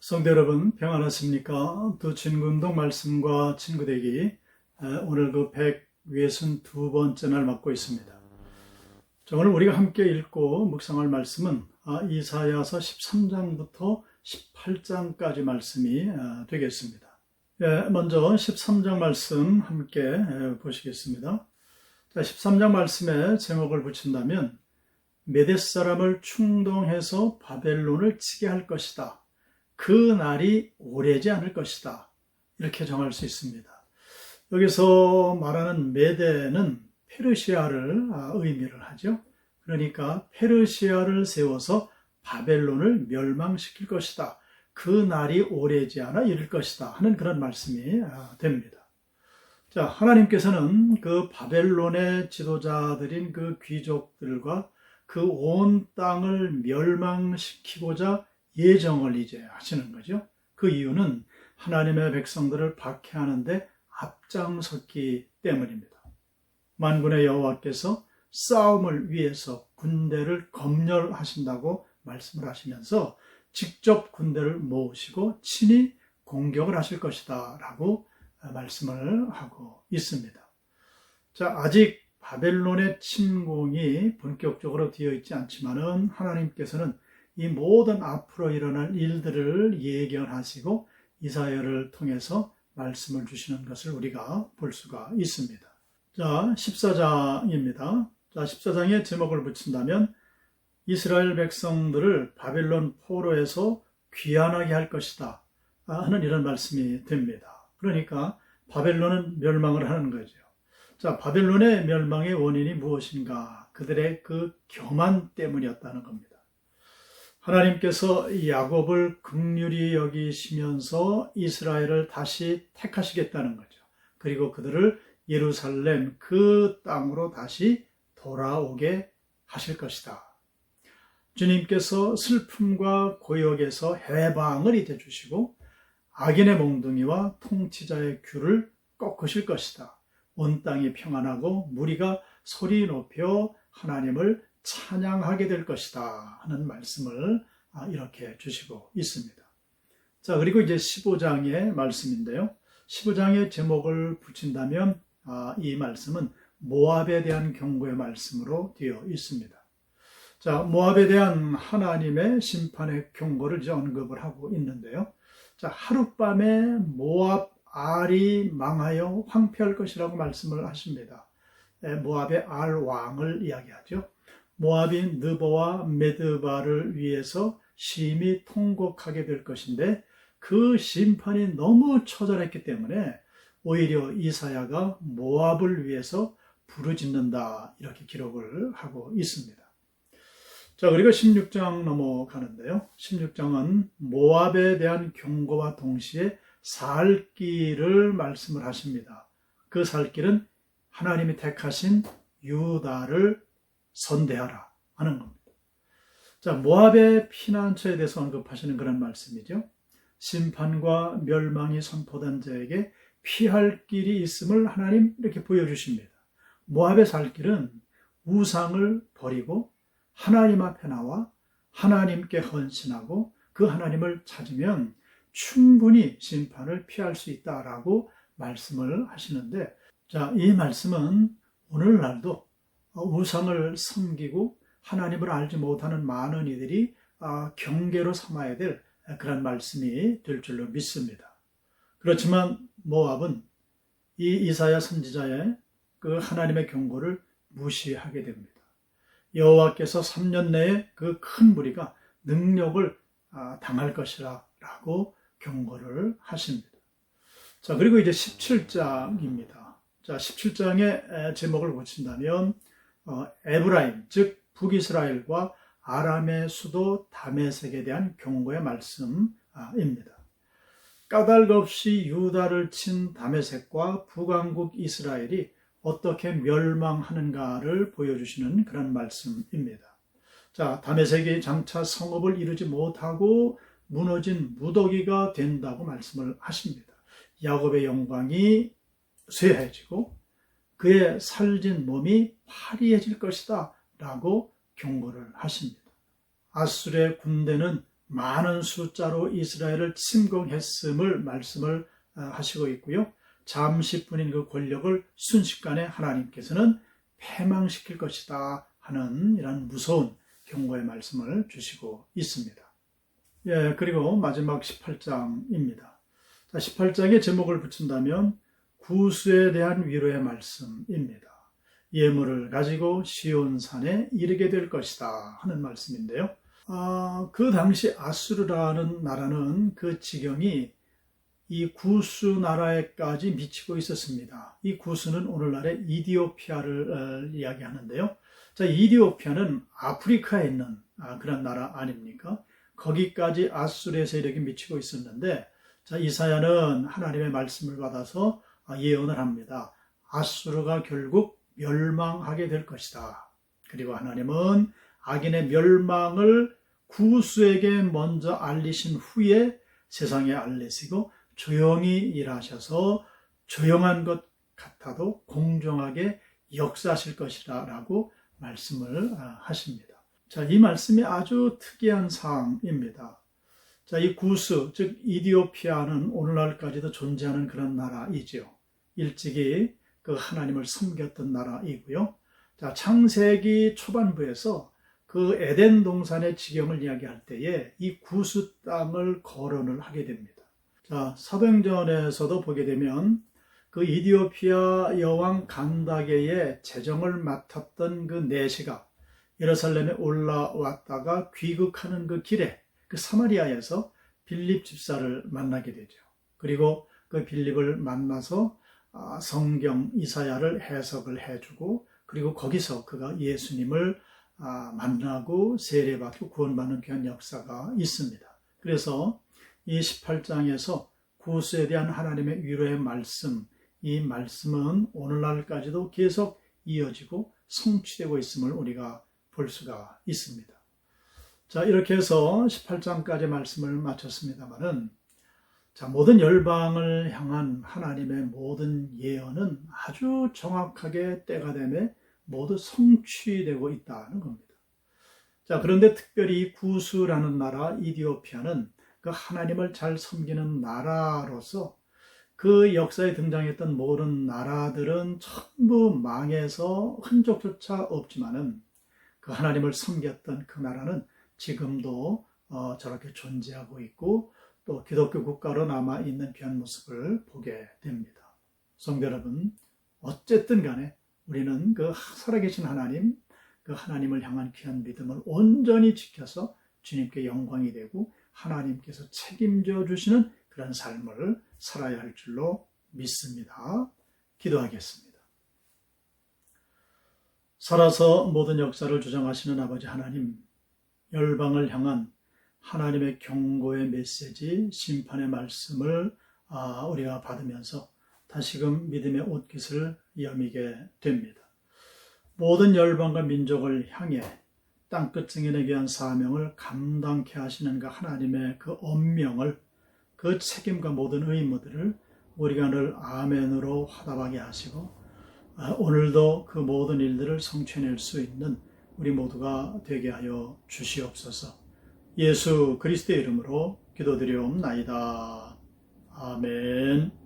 성도 여러분 평안하십니까? 또 진군동 말씀과 친구되기 오늘 그 162번째 날 맞고 있습니다. 자, 오늘 우리가 함께 읽고 묵상할 말씀은 이사야서 13장부터 18장까지 말씀이 되겠습니다. 먼저 13장 말씀 함께 보시겠습니다. 자, 13장 말씀에 제목을 붙인다면 메대 사람을 충동해서 바벨론을 치게 할 것이다. 그 날이 오래지 않을 것이다. 이렇게 정할 수 있습니다. 여기서 말하는 메대는 페르시아를 의미를 하죠. 그러니까 페르시아를 세워서 바벨론을 멸망시킬 것이다. 그 날이 오래지 않아 이를 것이다 하는 그런 말씀이 됩니다. 자, 하나님께서는 그 바벨론의 지도자들인 그 귀족들과 그 온 땅을 멸망시키고자 예정을 이제 하시는 거죠. 그 이유는 하나님의 백성들을 박해하는데 앞장섰기 때문입니다. 만군의 여호와께서 싸움을 위해서 군대를 검열하신다고 말씀을 하시면서 직접 군대를 모으시고 친히 공격을 하실 것이다 라고 말씀을 하고 있습니다. 자, 아직 바벨론의 침공이 본격적으로 되어 있지 않지만은 하나님께서는 이 모든 앞으로 일어날 일들을 예견하시고 이사야를 통해서 말씀을 주시는 것을 우리가 볼 수가 있습니다. 자, 14장입니다. 자, 14장의 제목을 붙인다면 이스라엘 백성들을 바벨론 포로에서 귀환하게 할 것이다 하는 이런 말씀이 됩니다. 그러니까 바벨론은 멸망을 하는 거죠. 자, 바벨론의 멸망의 원인이 무엇인가? 그들의 그 교만 때문이었다는 겁니다. 하나님께서 야곱을 긍휼히 여기시면서 이스라엘을 다시 택하시겠다는 거죠. 그리고 그들을 예루살렘 그 땅으로 다시 돌아오게 하실 것이다. 주님께서 슬픔과 고역에서 해방을 이제 주시고 악인의 몽둥이와 통치자의 귤을 꺾으실 것이다. 온 땅이 평안하고 무리가 소리 높여 하나님을 찬양하게 될 것이다 하는 말씀을 이렇게 주시고 있습니다. 자, 그리고 이제 15장의 말씀인데요. 15장의 제목을 붙인다면 이 말씀은 모압에 대한 경고의 말씀으로 되어 있습니다. 자, 모압에 대한 하나님의 심판의 경고를 이제 언급을 하고 있는데요. 자, 하룻밤에 모압 알이 망하여 황폐할 것이라고 말씀을 하십니다. 모압의 알 왕을 이야기하죠. 모압인 느보와 메드바를 위해서 심히 통곡하게 될 것인데 그 심판이 너무 처절했기 때문에 오히려 이사야가 모압을 위해서 부르짖는다 이렇게 기록을 하고 있습니다. 자, 그리고 16장 넘어가는데요. 16장은 모압에 대한 경고와 동시에 살 길을 말씀을 하십니다. 그 살 길은 하나님이 택하신 유다를 선대하라 하는 겁니다. 자, 모압의 피난처에 대해서 언급하시는 그런 말씀이죠. 심판과 멸망이 선포된 자에게 피할 길이 있음을 하나님 이렇게 보여주십니다. 모압의 살 길은 우상을 버리고 하나님 앞에 나와 하나님께 헌신하고 그 하나님을 찾으면 충분히 심판을 피할 수 있다라고 말씀을 하시는데, 자, 이 말씀은 오늘날도 우상을 섬기고 하나님을 알지 못하는 많은 이들이 경계로 삼아야 될 그런 말씀이 될 줄로 믿습니다. 그렇지만 모압은 이 이사야 선지자의 그 하나님의 경고를 무시하게 됩니다. 여호와께서 3년 내에 그 큰 무리가 능력을 당할 것이라 라고 경고를 하십니다. 자, 그리고 이제 17장입니다. 자, 17장의 제목을 붙인다면 에브라임, 즉 북이스라엘과 아람의 수도 다메섹에 대한 경고의 말씀입니다. 까닭없이 유다를 친 다메섹과 북왕국 이스라엘이 어떻게 멸망하는가를 보여주시는 그런 말씀입니다. 자, 다메섹이 장차 성읍을 이루지 못하고 무너진 무더기가 된다고 말씀을 하십니다. 야곱의 영광이 쇠해지고 그의 살진 몸이 파리해질 것이다 라고 경고를 하십니다. 아수르의 군대는 많은 숫자로 이스라엘을 침공했음을 말씀을 하시고 있고요. 잠시뿐인 그 권력을 순식간에 하나님께서는 패망시킬 것이다 하는 이런 무서운 경고의 말씀을 주시고 있습니다. 예, 그리고 마지막 18장입니다. 자, 18장의 제목을 붙인다면 구수에 대한 위로의 말씀입니다. 예물을 가지고 시온산에 이르게 될 것이다 하는 말씀인데요. 그 당시 아수르라는 나라는 그 지경이 이 구수 나라에까지 미치고 있었습니다. 이 구수는 오늘날의 이디오피아를 이야기하는데요. 자, 이디오피아는 아프리카에 있는 그런 나라 아닙니까? 거기까지 아수르의 세력이 미치고 있었는데, 자, 이사야는 하나님의 말씀을 받아서 예언을 합니다. 아수르가 결국 멸망하게 될 것이다. 그리고 하나님은 악인의 멸망을 구수에게 먼저 알리신 후에 세상에 알리시고 조용히 일하셔서 조용한 것 같아도 공정하게 역사하실 것이다 라고 말씀을 하십니다. 자, 이 말씀이 아주 특이한 사항입니다. 자, 이 구스, 즉 이디오피아는 오늘날까지도 존재하는 그런 나라이지요. 일찍이 그 하나님을 섬겼던 나라이고요. 자, 창세기 초반부에서 그 에덴 동산의 지경을 이야기할 때에 이 구스 땅을 거론을 하게 됩니다. 자, 사도행전에서도 보게 되면 그 이디오피아 여왕 간다게의 재정을 맡았던 그 내시가 예루살렘에 올라왔다가 귀국하는 그 길에 그 사마리아에서 빌립 집사를 만나게 되죠. 그리고 그 빌립을 만나서 성경 이사야를 해석을 해주고 그리고 거기서 그가 예수님을 만나고 세례받고 구원받는 귀한 역사가 있습니다. 그래서 이 18장에서 구수에 대한 하나님의 위로의 말씀, 이 말씀은 오늘날까지도 계속 이어지고 성취되고 있음을 우리가 볼 수가 있습니다. 자, 이렇게 해서 18장까지 말씀을 마쳤습니다만은, 자, 모든 열방을 향한 하나님의 모든 예언은 아주 정확하게 때가 되매 모두 성취되고 있다는 겁니다. 자, 그런데 특별히 구수라는 나라 이디오피아는 그 하나님을 잘 섬기는 나라로서 그 역사에 등장했던 모든 나라들은 전부 망해서 흔적조차 없지만은 그 하나님을 섬겼던 그 나라는 지금도 저렇게 존재하고 있고 또 기독교 국가로 남아있는 귀한 모습을 보게 됩니다. 성도 여러분, 어쨌든 간에 우리는 그 살아계신 하나님, 그 하나님을 향한 귀한 믿음을 온전히 지켜서 주님께 영광이 되고 하나님께서 책임져 주시는 그런 삶을 살아야 할 줄로 믿습니다. 기도하겠습니다. 살아서 모든 역사를 주장하시는 아버지 하나님, 열방을 향한 하나님의 경고의 메시지, 심판의 말씀을 우리가 받으면서 다시금 믿음의 옷깃을 여미게 됩니다. 모든 열방과 민족을 향해 땅끝 증인에 귀한 사명을 감당케 하시는 그 하나님의 그 엄명을, 그 책임과 모든 의무들을 우리가 늘 아멘으로 화답하게 하시고 오늘도 그 모든 일들을 성취해낼 수 있는 우리 모두가 되게 하여 주시옵소서. 예수 그리스도의 이름으로 기도드리옵나이다. 아멘.